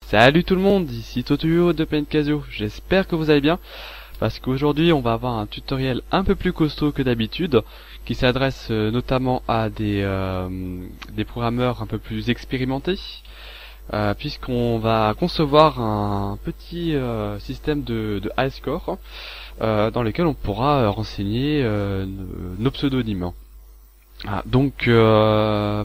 Salut tout le monde, ici Totuyo de Planet Casio, j'espère que vous allez bien, parce qu'aujourd'hui on va avoir un tutoriel un peu plus costaud que d'habitude, qui s'adresse notamment à des programmeurs un peu plus expérimentés, puisqu'on va concevoir un petit système de high score, dans lequel on pourra renseigner nos pseudonymes. Ah, donc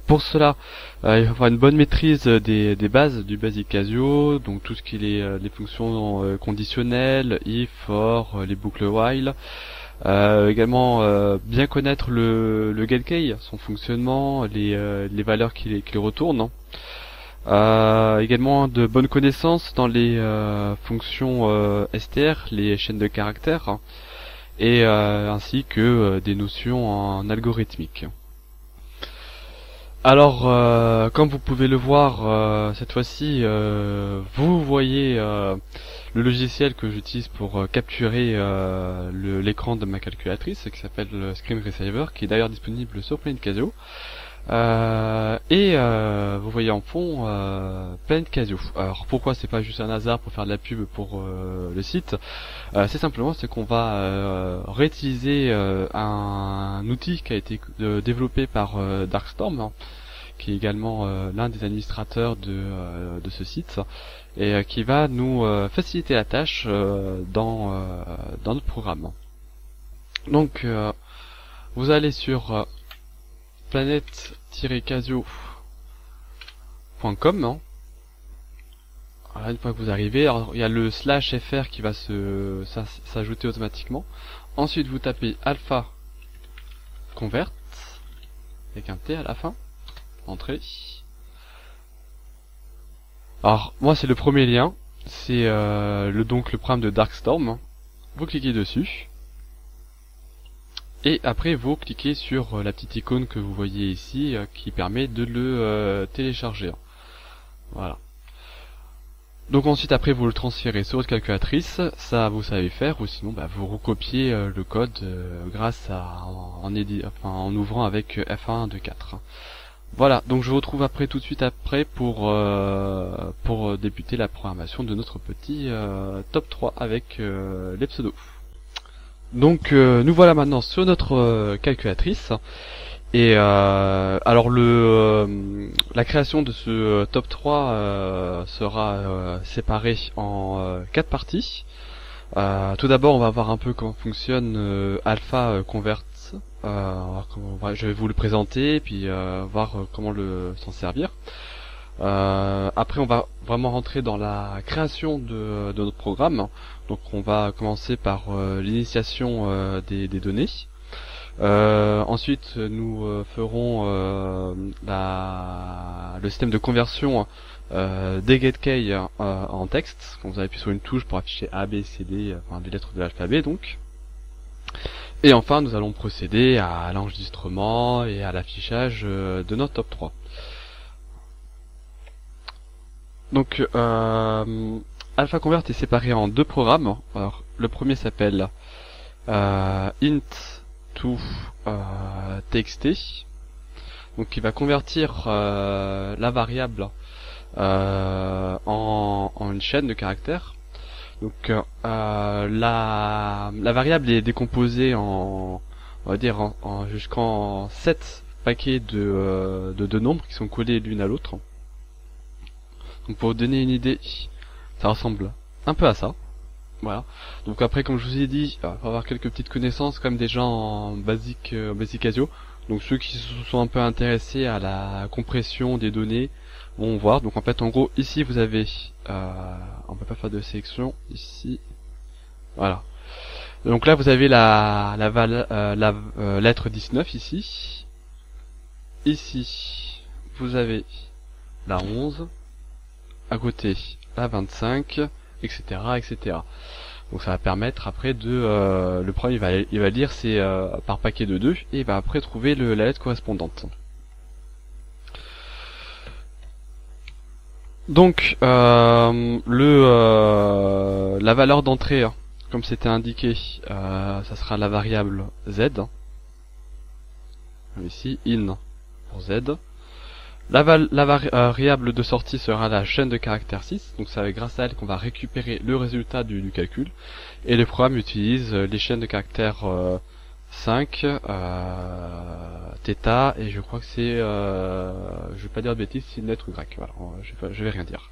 pour cela, il va falloir une bonne maîtrise des bases du Basic Casio, donc tout ce qui est les fonctions conditionnelles, if, for, les boucles while. Également bien connaître le get key, son fonctionnement, les valeurs qui les retournent. Également de bonnes connaissances dans les fonctions str, les chaînes de caractères, et ainsi que des notions en algorithmique. Alors, comme vous pouvez le voir, cette fois-ci, vous voyez le logiciel que j'utilise pour capturer l'écran de ma calculatrice, qui s'appelle Screen Receiver, qui est d'ailleurs disponible sur Planet Casio. Vous voyez en fond Planet Casio. Alors pourquoi c'est pas juste un hasard pour faire de la pub pour le site, c'est simplement qu'on va réutiliser un outil qui a été développé par Darkstorm, qui est également l'un des administrateurs de ce site, et qui va nous faciliter la tâche dans notre programme. Donc vous allez sur planet-casio.com, hein. Voilà, une fois que vous arrivez, alors, il y a le /fr qui va s'ajouter automatiquement. Ensuite vous tapez alpha convert avec un T à la fin, entrée. Alors moi c'est le premier lien, c'est donc le programme de Darkstorm. Vous cliquez dessus. Et après vous cliquez sur la petite icône que vous voyez ici, qui permet de le télécharger. Voilà. Donc ensuite après vous le transférez sur votre calculatrice, ça vous savez faire, ou sinon vous recopiez le code grâce à en ouvrant avec F1 de 4. Voilà, donc je vous retrouve tout de suite après pour débuter la programmation de notre petit top 3 avec les pseudos. Donc nous voilà maintenant sur notre calculatrice, et alors la création de ce top 3 sera séparée en 4 parties. Tout d'abord on va voir un peu comment fonctionne alpha convert. Je vais vous le présenter, puis voir comment s'en servir. Après on va vraiment rentrer dans la création de notre programme. Donc on va commencer par l'initiation des données. Ensuite nous ferons le système de conversion des get-key en texte. Quand vous appuyez sur une touche pour afficher A, B, C, D, enfin des lettres de l'alphabet donc. Et enfin nous allons procéder à l'enregistrement et à l'affichage de notre top 3. Donc Alpha Convert est séparé en deux programmes. Alors le premier s'appelle int to txt, donc qui va convertir la variable en une chaîne de caractères. Donc la variable est décomposée on va dire jusqu'en 7 paquets de nombres qui sont collés l'une à l'autre. Donc pour vous donner une idée, ça ressemble un peu à ça. Voilà. Donc après, comme je vous ai dit, il faut avoir quelques petites connaissances quand même déjà en Basic Casio. Donc ceux qui se sont un peu intéressés à la compression des données vont voir. Donc en fait, en gros, ici vous avez, on peut pas faire de sélection ici. Voilà. Donc là vous avez la lettre 19 ici. Ici vous avez la 11. À côté la 25, etc., etc. Donc ça va permettre après le premier il va lire c'est par paquet de 2 et il va après trouver la lettre correspondante. Donc la valeur d'entrée, comme c'était indiqué, ça sera la variable z. Ici in pour z. La variable de sortie sera la chaîne de caractères 6, donc c'est grâce à elle qu'on va récupérer le résultat du calcul. Et le programme utilise les chaînes de caractères 5, θ, et je crois que c'est, je vais pas dire de bêtises, c'est net ou grec, voilà, je vais rien dire.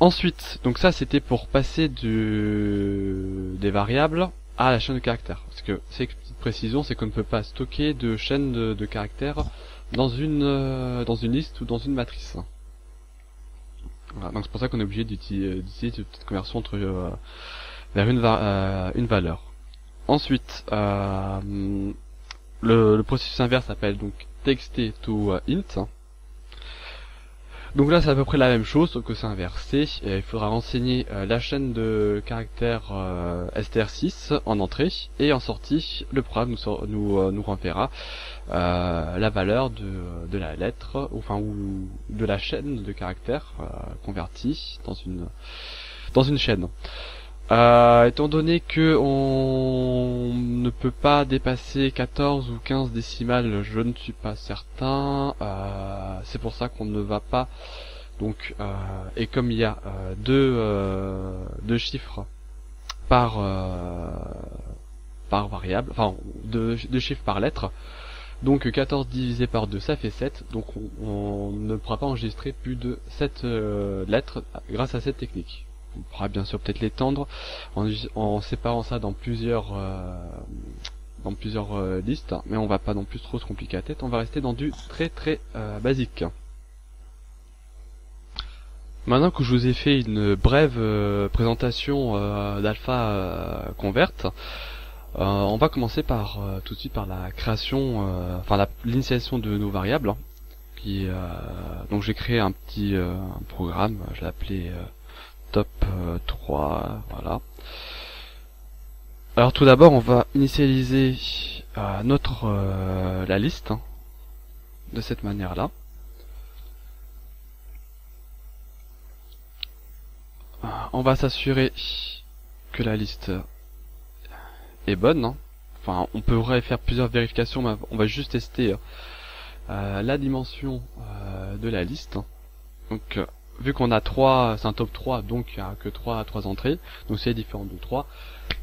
Ensuite, donc ça c'était pour passer des variables à la chaîne de caractères. Parce que c'est une petite précision, c'est qu'on ne peut pas stocker de chaîne de caractères dans une liste ou dans une matrice. Voilà, donc c'est pour ça qu'on est obligé d'utiliser cette petite conversion entre vers une valeur. Ensuite, le processus inverse s'appelle donc txt to int. Donc là c'est à peu près la même chose, sauf que c'est inversé. Et il faudra renseigner la chaîne de caractères str6 en entrée, et en sortie, le programme nous renverra la valeur de la lettre, ou de la chaîne de caractères convertie dans une chaîne. Étant donné que on ne peut pas dépasser 14 ou 15 décimales, je ne suis pas certain. C'est pour ça qu'on ne va pas. Donc, et comme il y a deux chiffres par variable, enfin deux chiffres par lettre, donc 14 divisé par 2 ça fait 7, donc on ne pourra pas enregistrer plus de 7 lettres grâce à cette technique. On pourra bien sûr peut-être l'étendre en séparant ça dans plusieurs listes, mais on va pas non plus trop se compliquer la tête, on va rester dans du très basique. Maintenant que je vous ai fait une brève présentation d'Alpha Convert, on va commencer par tout de suite par la création, l'initialisation de nos variables. Donc j'ai créé un petit programme, je l'ai appelé top 3, voilà. Alors tout d'abord on va initialiser la liste de cette manière là. On va s'assurer que la liste est bonne. Enfin, on pourrait faire plusieurs vérifications, mais on va juste tester la dimension de la liste. Donc vu qu'on a 3, c'est un top 3, donc il n'y a que 3 entrées, donc c'est différent de 3,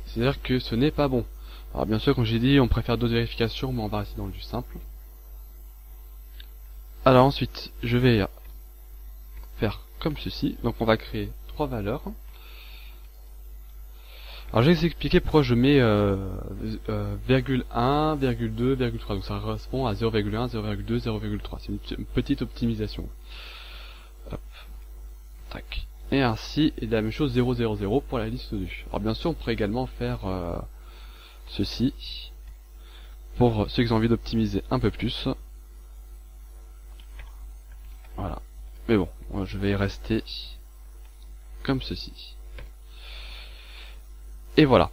c'est-à-dire que ce n'est pas bon. Alors bien sûr, comme j'ai dit, on préfère d'autres vérifications, mais on va rester dans du simple. Alors ensuite, je vais faire comme ceci, donc on va créer 3 valeurs. Alors je vais vous expliquer pourquoi je mets virgule 1, virgule 2, virgule 3, donc ça correspond à 0,1, 0,2, 0,3, c'est une petite optimisation. Hop. Tac. Et ainsi, et la même chose 0, 0, 0 pour la liste 2. Alors bien sûr, on pourrait également faire ceci, pour ceux qui ont envie d'optimiser un peu plus. Voilà. Mais bon, je vais rester comme ceci. Et voilà.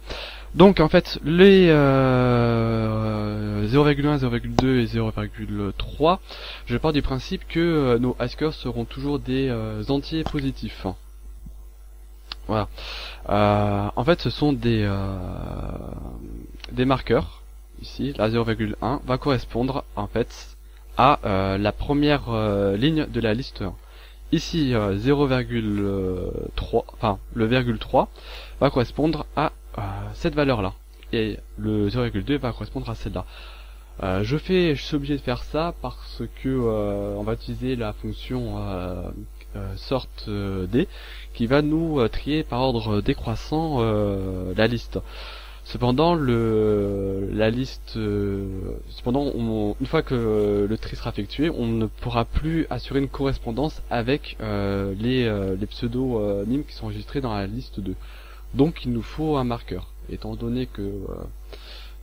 Donc en fait, les 0,1, 0,2 et 0,3, je pars du principe que nos haskell seront toujours des entiers positifs. Voilà. En fait, ce sont des marqueurs. Ici, la 0,1 va correspondre en fait à la première ligne de la liste 1. Ici, 0,3, enfin le virgule 3 va correspondre à cette valeur-là, et le 0,2 va correspondre à celle-là. Je suis obligé de faire ça parce que on va utiliser la fonction sort d qui va nous trier par ordre décroissant la liste. Cependant, une fois que le tri sera effectué, on ne pourra plus assurer une correspondance avec les pseudonymes qui sont enregistrés dans la liste 2. Donc il nous faut un marqueur. Étant donné que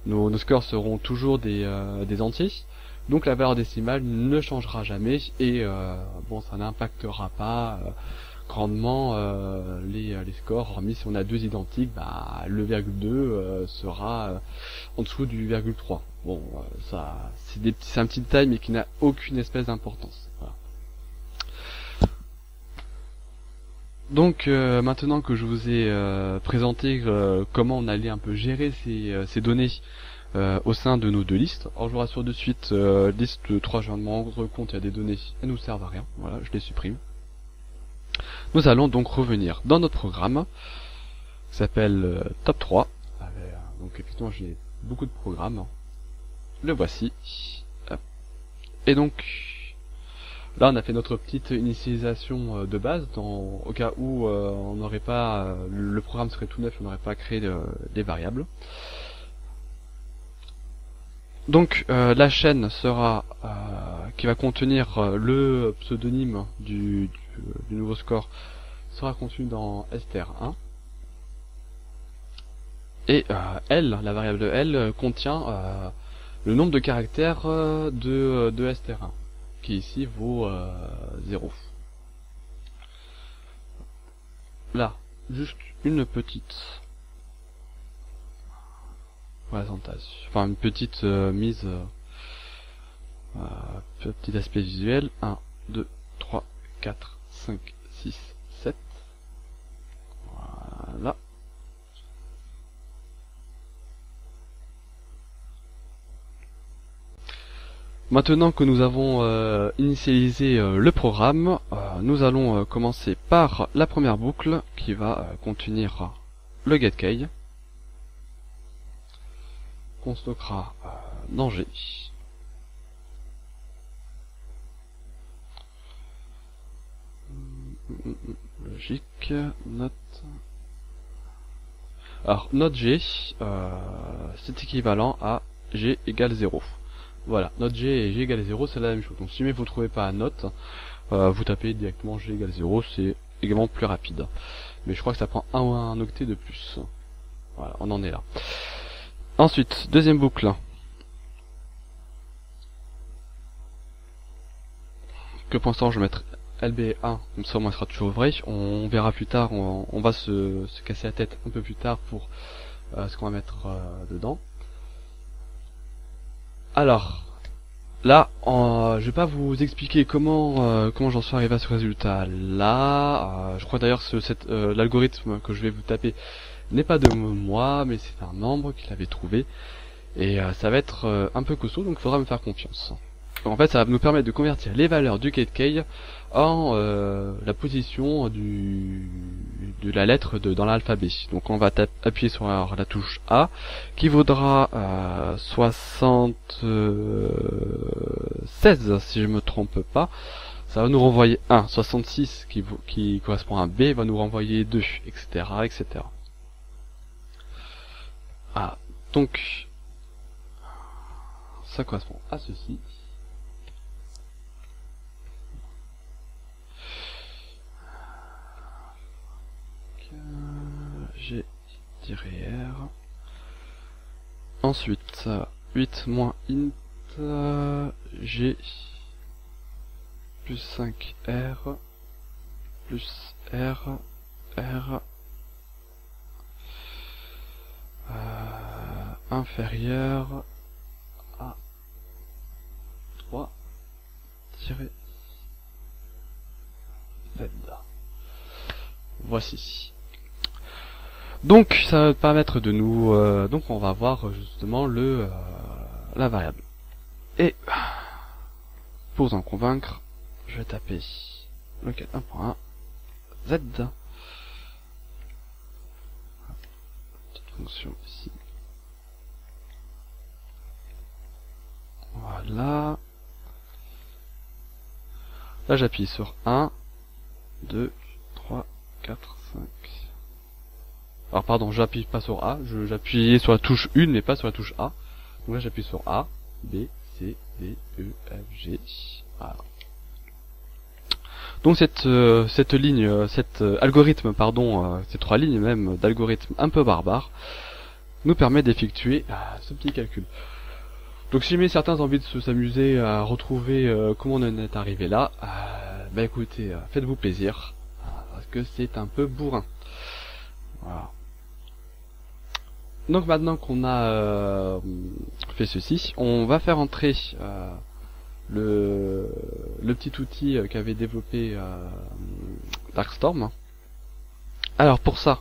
nos scores seront toujours des entiers, donc la valeur décimale ne changera jamais, et bon, ça n'impactera pas grandement les scores, hormis si on a deux identiques, bah le virgule 2 sera en dessous du virgule 3. Bon, ça c'est un petit détail, mais qui n'a aucune espèce d'importance. Voilà. Donc maintenant que je vous ai présenté comment on allait un peu gérer ces données au sein de nos deux listes. Alors je vous rassure de suite, liste 3, je viens de me rendre compte, il y a des données, elles nous servent à rien, voilà, je les supprime. Nous allons donc revenir dans notre programme, qui s'appelle Top 3. Donc effectivement j'ai beaucoup de programmes, le voici. Et donc là on a fait notre petite initialisation de base, au cas où on n'aurait pas, le programme serait tout neuf, on n'aurait pas créé des variables. Donc la chaîne sera qui va contenir le pseudonyme du nouveau score sera contenu dans str1 et L, la variable L contient le nombre de caractères de str1 qui ici vaut 0. Là, juste une petite présentation, enfin une petite mise, petit aspect visuel. 1, 2, 3, 4, 5, 6, 7. Voilà. Maintenant que nous avons initialisé le programme, nous allons commencer par la première boucle qui va contenir le getKey qu'on stockera dans G. Logique, note. Alors note G, c'est équivalent à G égale 0. Voilà, note G et G égale 0, c'est la même chose. Donc si jamais vous ne trouvez pas la note, vous tapez directement G égale 0, c'est également plus rapide. Mais je crois que ça prend un octet de plus. Voilà, on en est là. Ensuite, deuxième boucle. Que pour l'instant je vais mettre LB1, comme ça au moins sera toujours vrai. On verra plus tard, on va se casser la tête un peu plus tard pour ce qu'on va mettre dedans. Alors, là, je vais pas vous expliquer comment j'en suis arrivé à ce résultat là. Je crois d'ailleurs que l'algorithme que je vais vous taper n'est pas de moi, mais c'est un membre qui l'avait trouvé. Et ça va être un peu costaud, donc il faudra me faire confiance. En fait, ça va nous permettre de convertir les valeurs du getKey en la position de la lettre dans l'alphabet. Donc on va appuyer sur la touche A, qui vaudra 76 si je me trompe pas. Ça va nous renvoyer 1, 66 qui correspond à B, va nous renvoyer 2, etc. etc. Ah, donc ça correspond à ceci. G-R. Ensuite 8 moins int G plus 5 R plus R R inférieur à 3 tiré Z. Voici. Donc ça va permettre de nous donc on va voir justement la variable. Et pour vous en convaincre, je vais taper local 1.1 Z. Petite fonction ici. Voilà. Là j'appuie sur 1, 2, 3, 4, 5. Alors pardon, j'appuie pas sur A, j'appuyais sur la touche 1 mais pas sur la touche A. Donc là j'appuie sur A, B, C, D, E, F, G. Voilà. Donc cet algorithme, pardon, ces trois lignes même d'algorithme un peu barbare, nous permet d'effectuer ce petit calcul. Donc si jamais certains ont envie de s'amuser à retrouver comment on en est arrivé là, bah écoutez, faites-vous plaisir, parce que c'est un peu bourrin. Voilà. Donc maintenant qu'on a fait ceci, on va faire entrer le petit outil qu'avait développé Darkstorm. Alors pour ça,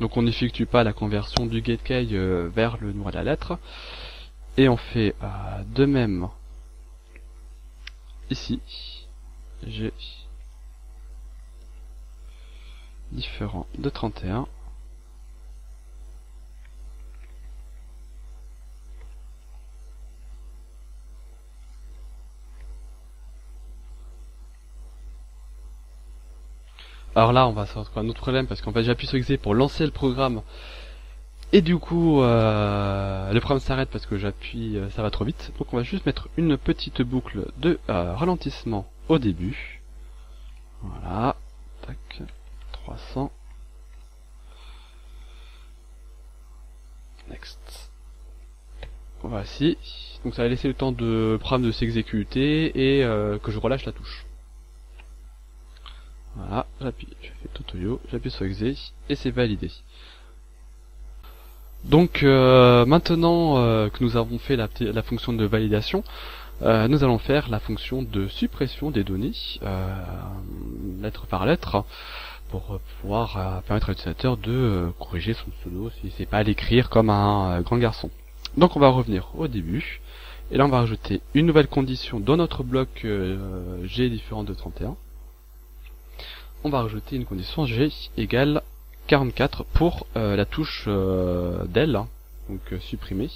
Donc on n'effectue pas la conversion du GetKey vers le nom de la lettre. Et on fait de même ici. G différent de 31. Alors là, on va se retrouver un autre problème parce qu'en fait j'appuie sur X pour lancer le programme et du coup le programme s'arrête parce que j'appuie, ça va trop vite. Donc on va juste mettre une petite boucle de ralentissement au début. Voilà, tac, 300. Next. Voici. Donc ça va laisser le temps de programme de s'exécuter et que je relâche la touche. Voilà, j'appuie, je fais Totoyo, j'appuie sur Exe et c'est validé. Donc maintenant que nous avons fait la fonction de validation, nous allons faire la fonction de suppression des données, lettre par lettre, pour pouvoir permettre à l'utilisateur de corriger son pseudo s'il ne sait pas l'écrire comme un grand garçon. Donc on va revenir au début, et là on va rajouter une nouvelle condition dans notre bloc G différent de 31. On va rajouter une condition G égale 44 pour la touche del, donc supprimée,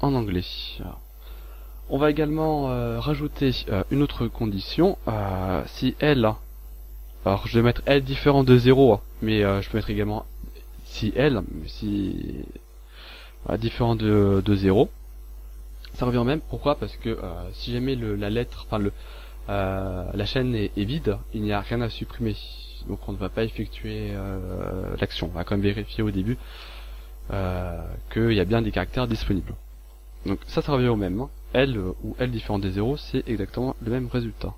en anglais. Alors, on va également rajouter une autre condition, si L, alors je vais mettre L différent de 0, mais je peux mettre également si L, si différent de 0, ça revient au même. Pourquoi? Parce que si jamais la lettre, enfin la chaîne est vide, il n'y a rien à supprimer, donc on ne va pas effectuer l'action. On va quand même vérifier au début qu'il y a bien des caractères disponibles. Donc ça revient au même, hein. L ou L différent des 0, c'est exactement le même résultat.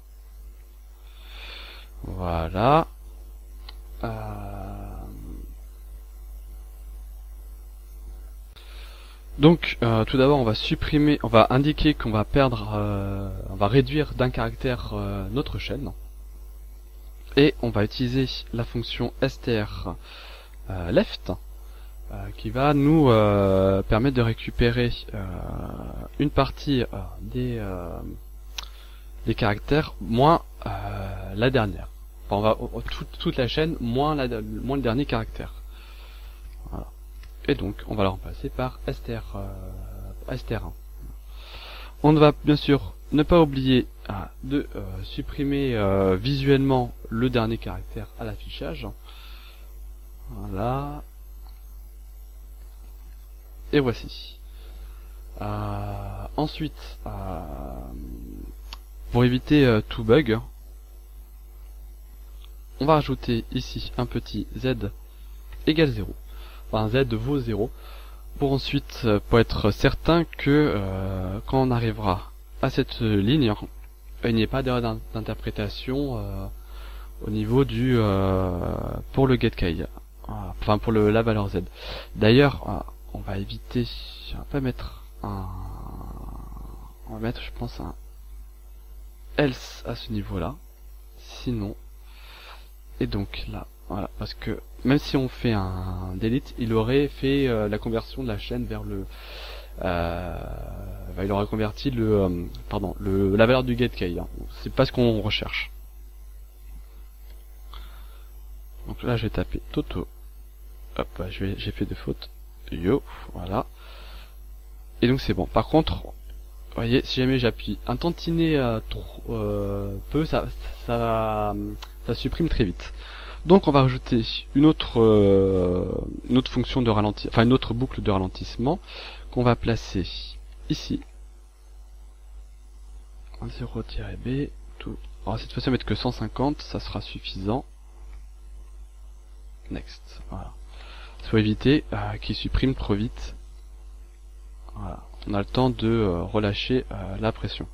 Voilà. Donc tout d'abord on va supprimer, on va indiquer qu'on va perdre, on va réduire d'un caractère notre chaîne, et on va utiliser la fonction str left qui va nous permettre de récupérer une partie des caractères moins la dernière. Enfin, on va toute la chaîne moins le dernier caractère. Voilà. Et donc on va la remplacer par str1. On va bien sûr ne pas oublier de supprimer visuellement le dernier caractère à l'affichage. Voilà. Et voici. Ensuite, pour éviter tout bug, on va rajouter ici un petit z égale 0. Enfin, z vaut 0. Pour ensuite, pour être certain que quand on arrivera à cette ligne, il n'y ait pas d'erreur d'interprétation au niveau du pour le getKey, enfin pour la valeur z. D'ailleurs, on va éviter, on va pas mettre on va mettre, je pense, un else à ce niveau-là, sinon, et donc là, voilà, parce que même si on fait un delete, il aurait fait la conversion de la chaîne vers le il aurait converti la valeur du getKey, hein. C'est pas ce qu'on recherche. Donc là je vais taper Toto, hop, j'ai fait des fautes, yo, voilà, et donc c'est bon. Par contre, vous voyez, si jamais j'appuie un tantinet peu, ça supprime très vite. Donc on va rajouter une autre fonction de ralentissement, enfin une autre boucle de ralentissement qu'on va placer ici. 0-b, tout. Alors cette fois-ci on va mettre que 150, ça sera suffisant. Next, voilà. Il faut éviter qu'il supprime trop vite. Voilà. On a le temps de relâcher la pression.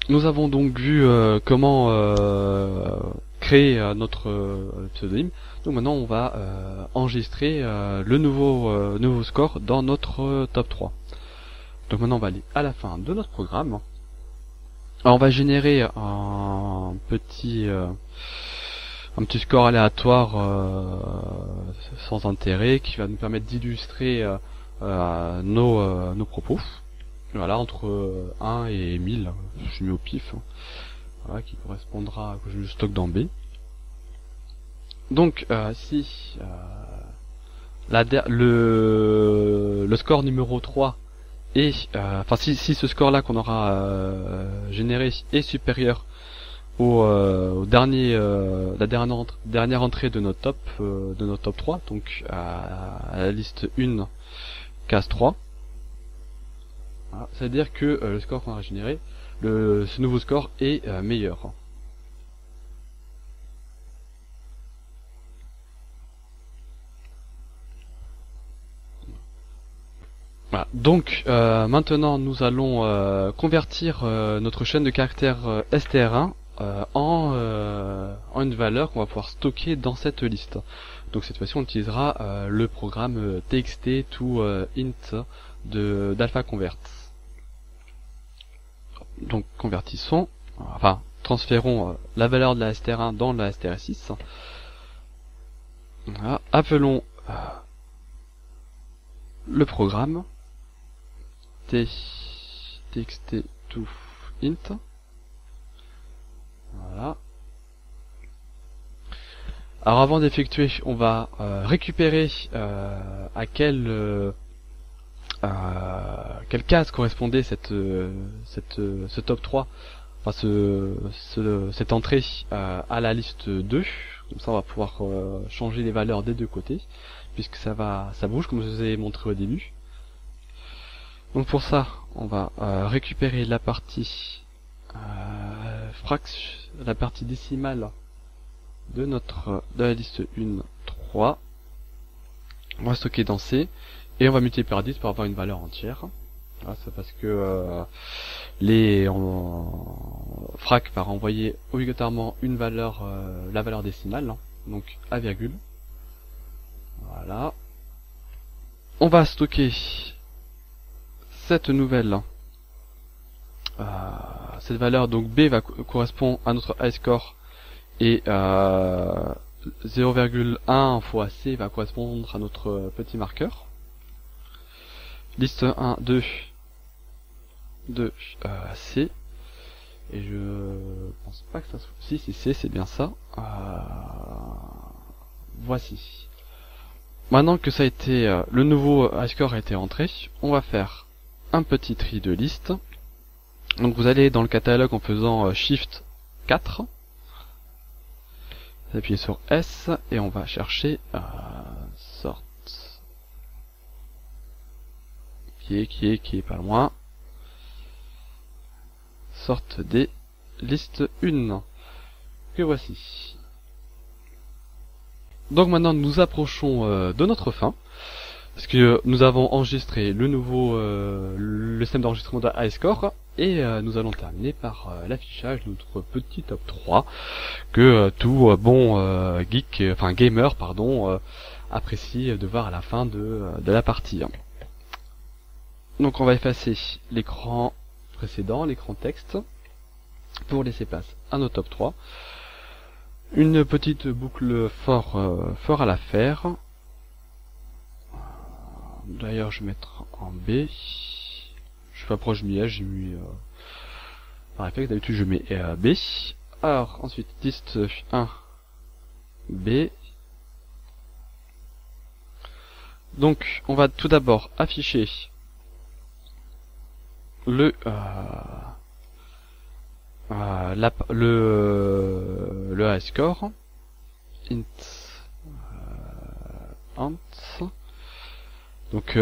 Nous avons donc vu comment créer notre pseudonyme. Donc maintenant on va enregistrer le nouveau score dans notre top 3. Donc maintenant on va aller à la fin de notre programme. Alors on va générer un petit score aléatoire sans intérêt qui va nous permettre d'illustrer nos propos. Voilà, entre 1 et 1000, je suis mis au pif, hein. Voilà, qui correspondra à que je stocke dans B. Donc si le score numéro 3 est enfin si ce score là qu'on aura généré est supérieur au dernier la dernière entrée de notre top 3, donc à la liste 1 case 3, voilà, ça veut dire que le score qu'on a généré, ce nouveau score est meilleur. Voilà. Donc maintenant nous allons convertir notre chaîne de caractères str1 en une valeur qu'on va pouvoir stocker dans cette liste. Donc cette fois-ci on utilisera le programme txt to int d'AlphaConvert. Donc convertissons, enfin transférons la valeur de la str1 dans la str6. Voilà. Appelons le programme txt to int. Voilà. Alors avant d'effectuer, on va récupérer à quelle case correspondait ce top 3, enfin cette entrée à la liste 2. Comme ça on va pouvoir changer les valeurs des deux côtés, puisque ça bouge comme je vous ai montré au début. Donc pour ça, on va récupérer la partie la partie décimale de la liste 1, 3. On va stocker dans C et on va multiplier par 10 pour avoir une valeur entière. Voilà, c'est parce que frac va renvoyer obligatoirement une valeur, la valeur décimale, hein, donc A virgule. Voilà. On va stocker cette nouvelle cette valeur, donc B correspond à notre high score et 0,1 fois C va correspondre à notre petit marqueur. Liste 1, 2 C, et je pense pas que ça soit... Si C, c'est bien ça. Voici. Maintenant que ça a été le nouveau high score a été entré, on va faire un petit tri de liste. Donc vous allez dans le catalogue en faisant Shift 4, vous appuyez sur S et on va chercher sort qui est pas loin, sorte des listes 1 que voici. Donc maintenant nous approchons de notre fin, parce que nous avons enregistré le système d'enregistrement de high score, et nous allons terminer par l'affichage de notre petit top 3 que tout bon gamer apprécie de voir à la fin de la partie. Donc on va effacer l'écran précédent, l'écran texte, pour laisser place à notre top 3. Une petite boucle fort à la faire. D'ailleurs je vais mettre en B. Je suis pas proche de j'ai mis par réflexe, d'habitude je mets B. Alors ensuite liste 1 B. Donc on va tout d'abord afficher le high score int int. Donc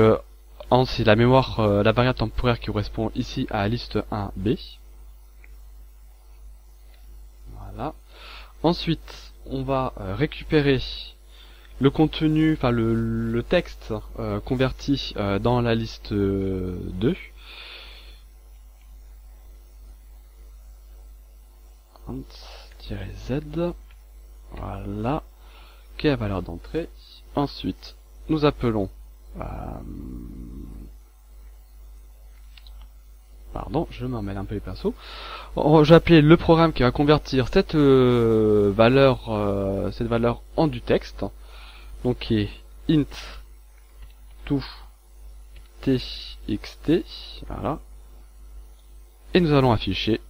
int c'est la mémoire, la variable temporaire qui correspond ici à la liste 1b. Voilà. Ensuite on va récupérer le contenu, enfin le texte converti dans la liste 2. int-z, voilà, qui est la valeur d'entrée. Ensuite nous appelons Pardon, je m'emmêle un peu les pinceaux. J'ai appelé le programme qui va convertir cette valeur en du texte. Donc qui est int to txt. Voilà. Et nous allons afficher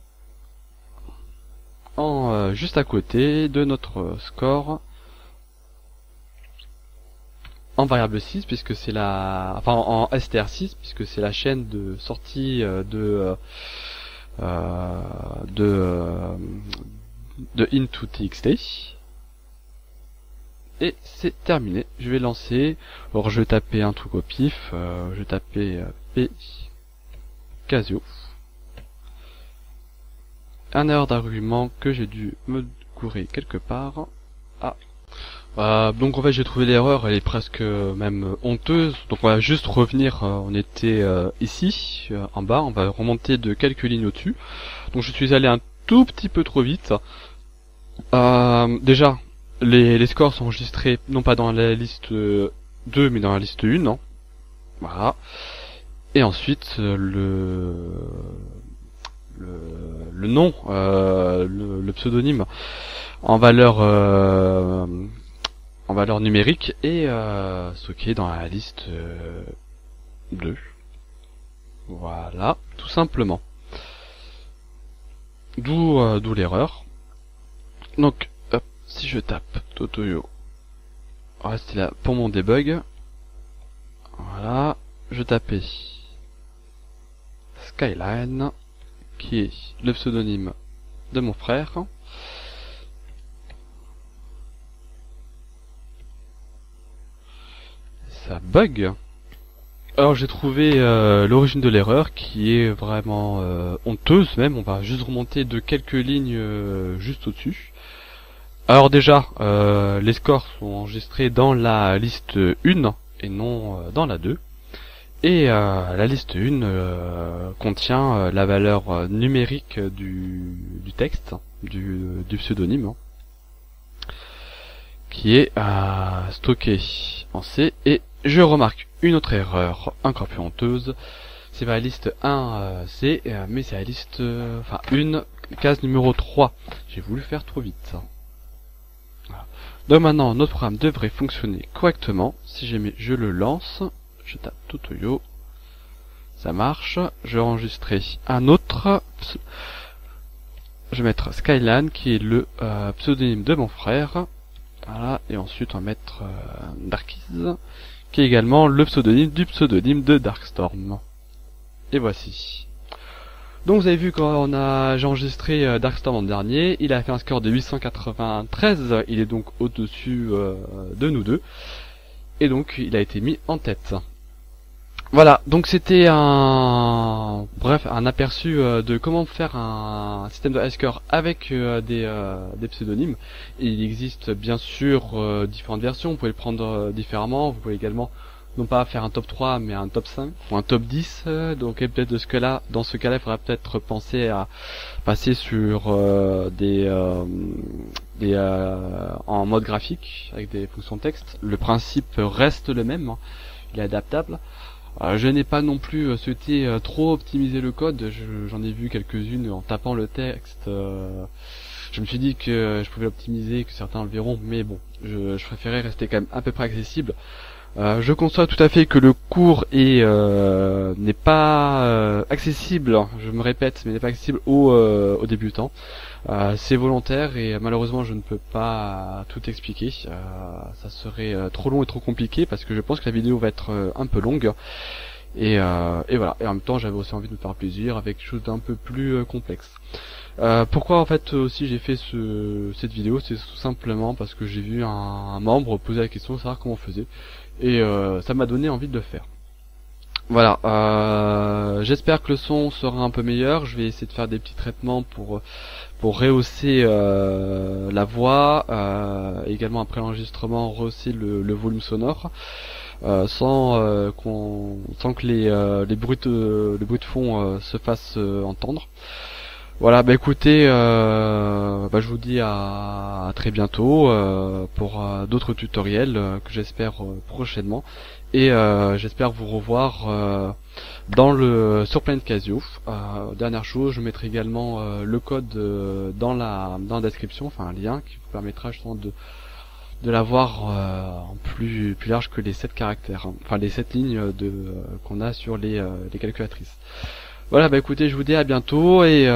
juste à côté de notre score en variable 6 puisque c'est en str6 puisque c'est la chaîne de sortie de into txt. Et c'est terminé. Je vais lancer. Alors je vais taper un truc au pif. Je vais taper p Casio. Un erreur d'argument que j'ai dû me courir quelque part. Donc en fait j'ai trouvé l'erreur, elle est presque même honteuse. Donc on va juste revenir, on était ici, en bas, on va remonter de quelques lignes au-dessus. Donc je suis allé un tout petit peu trop vite. Déjà, les scores sont enregistrés non pas dans la liste 2 mais dans la liste 1. Hein. Voilà. Et ensuite le nom, le pseudonyme en valeur numérique est stocké dans la liste 2. Voilà, tout simplement. D'où l'erreur. Donc, hop, si je tape Totoyo, restez là pour mon debug. Voilà, je tapais Skyline, qui est le pseudonyme de mon frère. Ça bug. Alors j'ai trouvé l'origine de l'erreur qui est vraiment honteuse même. On va juste remonter de quelques lignes juste au-dessus. Alors déjà, les scores sont enregistrés dans la liste 1 et non dans la 2. Et la liste 1 contient la valeur numérique du texte, du pseudonyme, hein, qui est stocké en C. Et je remarque une autre erreur encore plus honteuse. C'est pas la liste 1 C, mais c'est la liste une case numéro 3. J'ai voulu faire trop vite. Voilà. Donc maintenant notre programme devrait fonctionner correctement. Si jamais je le lance, je tape Totoyo, ça marche. Je vais enregistrer un autre. Je vais mettre Skyline qui est le pseudonyme de mon frère. Voilà, et ensuite on va mettre Darkies, qui est également le pseudonyme du pseudonyme de Darkstorm. Et voici. Donc vous avez vu quand j'ai enregistré Darkstorm en dernier, il a fait un score de 893, il est donc au-dessus de nous deux, et donc il a été mis en tête. Voilà, donc c'était un aperçu de comment faire un système de high score avec des pseudonymes. Et il existe bien sûr différentes versions, vous pouvez le prendre différemment, vous pouvez également non pas faire un top 3 mais un top 5 ou un top 10, donc peut-être dans ce cas-là il faudra peut-être penser à passer sur en mode graphique avec des fonctions texte. Le principe reste le même, hein, il est adaptable. Je n'ai pas non plus souhaité trop optimiser le code, j'en ai vu quelques-unes en tapant le texte. Je me suis dit que je pouvais l'optimiser, que certains le verront, mais bon, je préférais rester quand même à peu près accessible. Je conçois tout à fait que le cours n'est pas accessible, je me répète, mais n'est pas accessible aux débutants. C'est volontaire et malheureusement je ne peux pas tout expliquer. Ça serait trop long et trop compliqué parce que je pense que la vidéo va être un peu longue. Et voilà. Et en même temps j'avais aussi envie de me faire plaisir avec quelque chose d'un peu plus complexe. Pourquoi en fait aussi j'ai fait cette vidéo, c'est tout simplement parce que j'ai vu un membre poser la question de savoir comment on faisait. Et ça m'a donné envie de le faire. Voilà, j'espère que le son sera un peu meilleur. Je vais essayer de faire des petits traitements pour rehausser la voix, également après l'enregistrement rehausser le volume sonore, sans que les bruits de fond se fassent entendre. Voilà, bah écoutez, je vous dis à très bientôt pour d'autres tutoriels que j'espère prochainement. Et j'espère vous revoir sur Planet Casio. Dernière chose, je mettrai également le code dans la description, enfin un lien qui vous permettra justement de l'avoir en plus large que les 7 caractères, hein. Enfin les 7 lignes qu'on a sur les calculatrices. Voilà, bah écoutez, je vous dis à bientôt et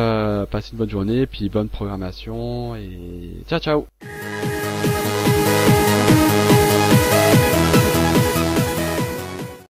passez une bonne journée, puis bonne programmation et ciao ciao.